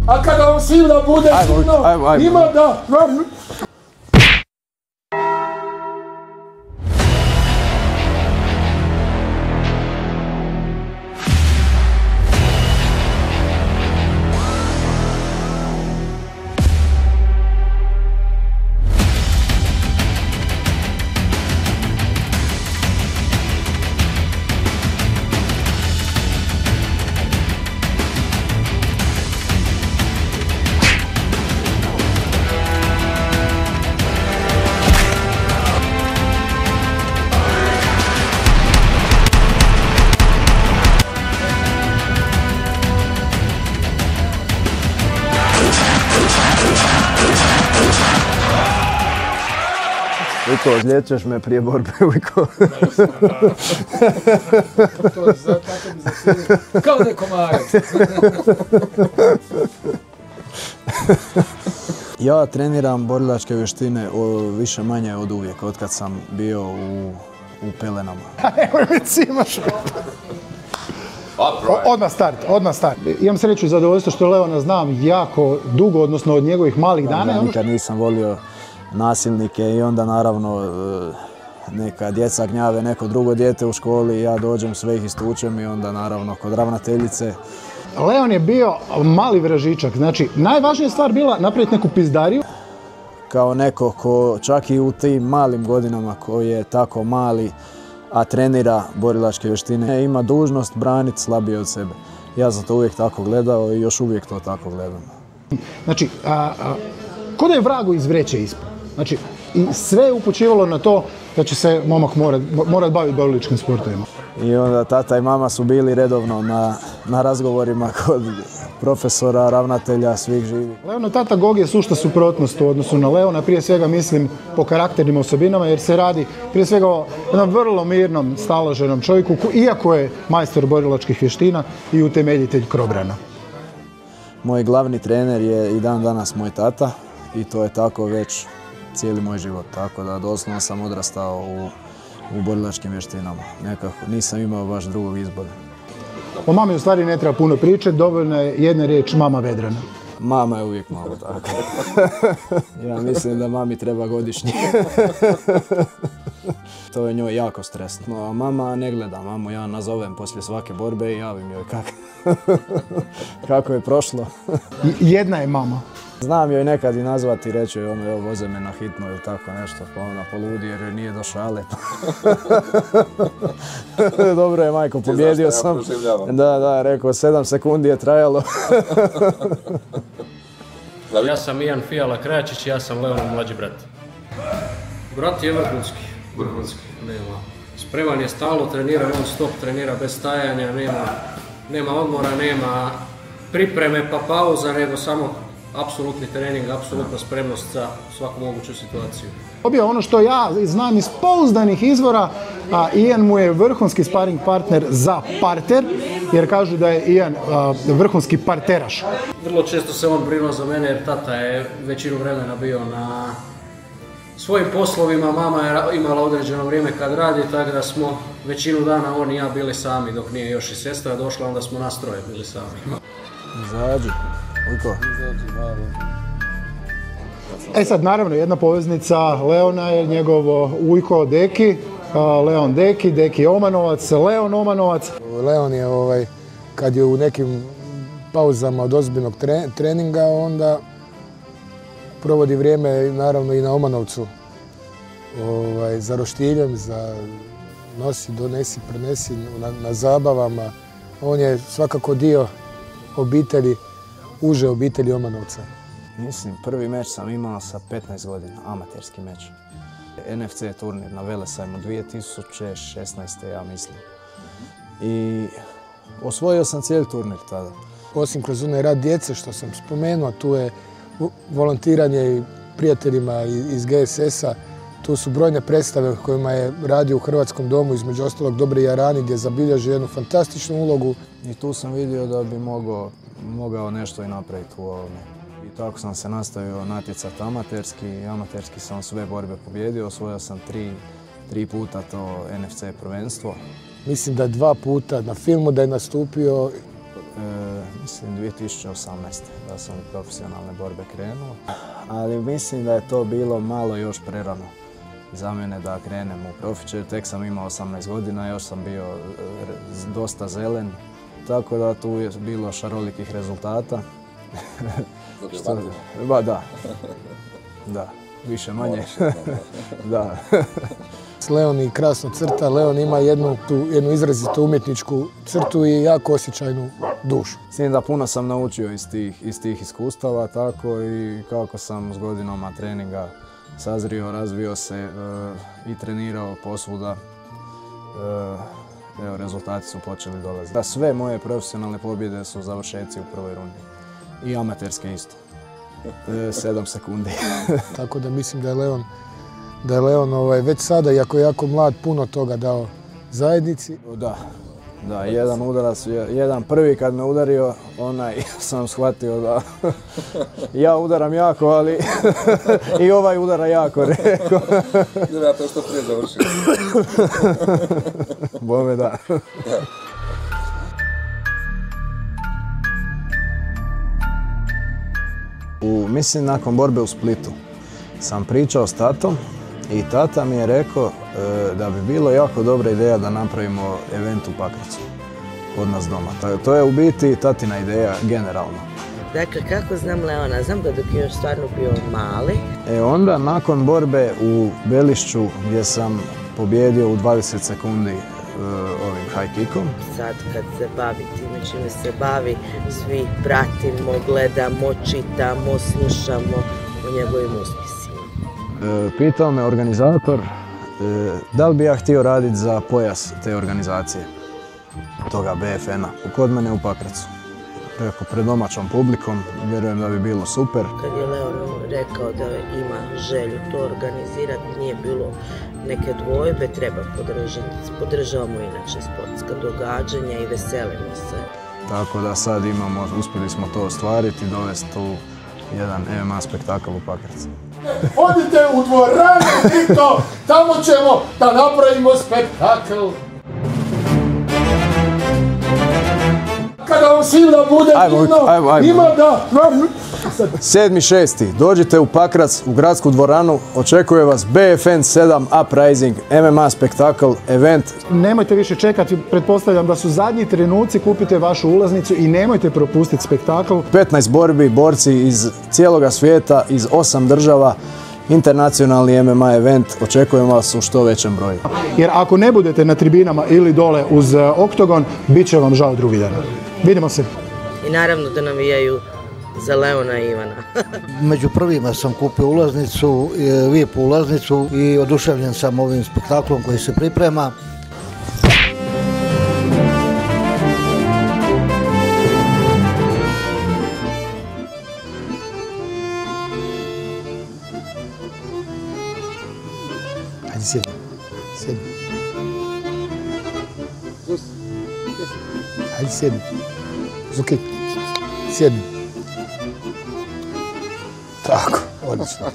A kada vam svima bude fino, ima da... Ujko, ozlijećeš me prije borbe, Ujko. Kao neko marac. Ja treniram borilačke vještine više manje od uvijek, od kad sam bio u pelenama. Nemoj mi cimaš. Odmah start. Imam sreću i zadovoljstvo što Leona znam jako dugo, odnosno od njegovih malih dana. Ja nikad nisam volio nasilnike i onda naravno neka djeca gnjave neko drugo dijete u školi, ja dođem, sve ih istučem i onda naravno kod ravnateljice. Leon je bio mali vražičak, znači najvažnija stvar bila napraviti neku pizdariju. Kao neko ko čak i u tim malim godinama koji je tako mali, a trenira borilačke vještine, ima dužnost braniti slabije od sebe. Ja sam to uvijek tako gledao i još uvijek to tako gledam. Znači, ko da je vragu iz vreće ispao. Znači, i sve je upućivalo na to da će se momak morat baviti borilačkim sportovima. I onda tata i mama su bili redovno na razgovorima kod profesora, ravnatelja, svih živih. Leonov tata Gog je sušta suprotnost u odnosu na Leona, prije svega mislim po karakternim osobinama, jer se radi prije svega o jednom vrlo mirnom, staloženom čovjeku, iako je majstor borilačkih vještina i utemeljitelj Krobrana. Moj glavni trener je i dan danas moj tata i to je tako već cijeli moj život, tako da doslovno sam odrastao u borilačkim vještinama. Nekako nisam imao baš drugog izbora. O mami u stvari ne treba puno pričati, dovoljno je jedna riječ, mama Vedrana. Mama je uvijek malo tako. Ja mislim da mami treba godišnje. To je njoj jako stresno. A mama ne gleda, mamu ja nazovem poslije svake borbe i javim joj kako je prošlo. Jedna je mama. Znam joj nekad i nazvati i reći joj evo voze me na hitno ili tako nešto, pa ona poludi jer joj nije do šale. Dobro je majko, pobjedio sam. Da, rekao 7 sekundi je trajalo. Ja sam Ian Fijala Krajačić, ja sam Leonov mlađi brat. Brat je vrhunski. Spreman je stalno, trenira non stop, trenira bez stajanja, nema odmora, nema pripreme pa pauza, nego samo apsolutni trening, apsolutna spremnost za svaku moguću situaciju. Dobio ono što ja znam iz pouzdanih izvora, a Ian mu je vrhunski sparing partner za parter, jer kažu da je Ian vrhunski parteraš. Vrlo često se on brinuo za mene jer tata je većinu vremena bio na svojim poslovima, mama je imala određeno vrijeme kad radi, tako da smo većinu dana on i ja bili sami dok nije još i sestra došla, onda smo nas troje bili sami. Izađi, Ujko. Sad naravno jedna poveznica Leona je njegov ujko Deki, Leon Deki, Deki Omanovac, Leon Omanovac. Leon je kad je u nekim pauzama od ozbiljnog treninga, onda provodi vrijeme naravno i na Omanovcu za roštiljem, za nosi, donesi, prenesi, na zabavama. On je svakako dio obitelji, uže obitelji Omanovca. Mislim, prvi meč sam imao sa 15 godina, amaterski meč. NFC turnir na Velesajmu 2016. ja mislim. I osvojio sam cijeli turnir tada. Osim kroz onaj rad djece što sam spomenuo, tu je volontiranje i prijateljima iz GSS-a. Tu su brojne predstave kojima je radio u Hrvatskom domu, između ostalog Dobri Jarani, gdje je zabilježio jednu fantastičnu ulogu. I tu sam vidio da bi mogao nešto i napraviti u ovome. I tako sam se nastavio natjecati amaterski. Amaterski sam sve borbe pobjedio, osvojio sam tri puta to NFC prvenstvo. Mislim da je 2 puta na filmu da je nastupio. mislim 2018. da sam u profesionalne borbe krenuo. Ali mislim da je to bilo malo još prerano za mene da krenem u profičer. Tek sam imao 18 godina, još sam bio dosta zelen. Tako da tu je bilo šarolikih rezultata. Ba da. Da, više manje. Da. Leon i krasno crta, Leon ima jednu izrazitu umjetničku crtu i jako osjećajnu dušu. Mislim da puno sam naučio iz tih iskustava, tako i kako sam s godinama treninga sazrio, razvio se i trenirao posvuda. Evo, rezultati su počeli dolaziti. Sve moje profesionalne pobjede su završetci u prvoj rundi. I amaterske isto. 7 sekundi. Tako da mislim da je Leon već sada, iako je jako mlad, puno toga dao zajednici. Da, jedan udarac, jedan prvi kad me udario, sam shvatio da ja udaram jako, ali i ovaj udara jako, rekao. Ja to što prije završio. Bome da. Mislim, nakon borbe u Splitu sam pričao s tatom i tata mi je rekao da bi bilo jako dobra ideja da napravimo event u Pakracu kod nas doma. To je u biti tatina ideja generalno. Dakle, kako znam Leona? Znam ga dok je još stvarno bio mali. Onda nakon borbe u Belišću gdje sam pobjedio u 20 sekundi ovim high kickom. Sad kad se bavi time čime se bavi, svi pratimo, gledamo, čitamo, slušamo o njegovim uspjesima. Pitao me organizator da li bi ja htio raditi za pojas te organizacije, toga BFN-a, kod mene u Pakracu. Rekao, pred domaćom publikom, vjerujem da bi bilo super. Kad je Leon rekao da ima želju to organizirati, nije bilo neke dvojbe, treba podržati. Podržavamo inače sportska događanja i veselimo se. Tako da sad uspjeli smo to ostvariti i dovesti u jedan MMA spektakl u Pakracu. Odite u dvoranu, Tito, tamo ćemo da napravimo spektakl. Kada vam svima bude divno, ima da... 7.6. Dođite u Pakrac, u gradsku dvoranu, očekuje vas BFN 7 Uprising, MMA spektakl, event. Nemojte više čekati, pretpostavljam da su zadnji trenuci, kupite vašu ulaznicu i nemojte propustiti spektakl. 15 borbi, borci iz cijeloga svijeta, iz 8 država, internacionalni MMA event, očekujemo vas u što većem broju. Jer ako ne budete na tribinama ili dole uz oktogon, bit će vam žao drugi dan. Vidimo se. I naravno da navijaju za Leona i Ivana. Među prvima sam kupio ulaznicu, VIP ulaznicu i oduševljen sam ovim spektaklom koji se priprema. Ajde, sjedi. Sjedi. Ajde, sjedi. Zuki, sjedi. Tako, odlično.